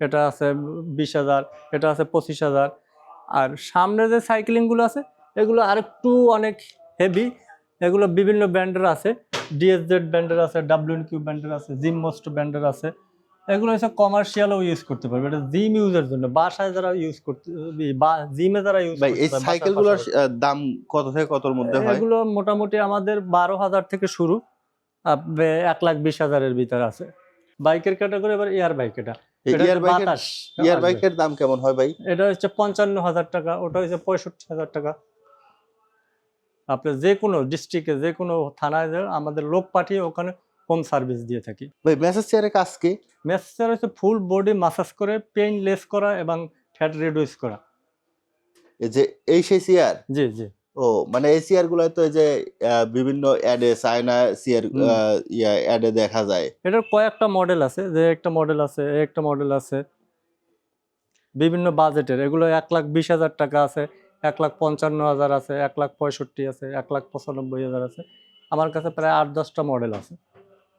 এটা আছে 20,000, এটা আছে 25,000। আর সামনে যে সাইক্লিংগুলো আছে এগুলো আরেকটু অনেক হেভি, এগুলো বিভিন্ন ব্র্যান্ডের আছে, ডিএসজেড ব্র্যান্ডের আছে, ডাব্লিউএনকিউ ব্র্যান্ডের আছে, জিম মোস্ট ব্র্যান্ডের আছে। এগুলো হচ্ছে কমার্শিয়ালও ইউজ করতে পারবে, এটা জিম ইউজের জন্য, বাসায় যারা ইউজ করতে বা জিমে যারা ইউজ ভাই করতে এই পারে বাসার সাইকেলগুলোর পাশাপাশি। দাম কত থেকে কতর মধ্যে হয়? এগুলো মোটামুটি আমাদের 12,000 থেকে শুরু, 1,20,000-এর ভিতরে আছে। বাইকের ক্যাটাগরি এবার এয়ার বাইক, এটা ইয়ার বাইকের বাতাস ইয়ার আসবে। বাইকের দাম কেমন হয় ভাই? এটা হচ্ছে 55,000 টাকা, ওটা হচ্ছে 65,000 টাকা। আপনি যে কোনো ডিস্ট্রিক্টে যে কোনো থানায় যান, আমাদের লোক পাঠিয়ে ওখানে হোম সার্ভিস দিয়ে থাকি। ভাই ম্যাসেজ চেয়ারের কাজ কি? ম্যাসাজ হচ্ছে ফুল বডি মাসাজ করে পেইন লেস করা এবং ফ্যাট রিডিউস করা। এই যে এই সেই চেয়ার? জি জি। ও মানে এই চেয়ার গুলো তো এই যে বিভিন্ন অ্যাডে চায়না চেয়ার অ্যাডে দেখা যায়। এটার কয়েকটা মডেল আছে, যে একটা মডেল আছে, একটা মডেল আছে বিভিন্ন বাজেটের। এগুলো 1,20,000 টাকা আছে, 1,55,000 আছে, 1,65,000 আছে, 1,95,000 আছে। আমার কাছে প্রায় 8-10টা মডেল আছে।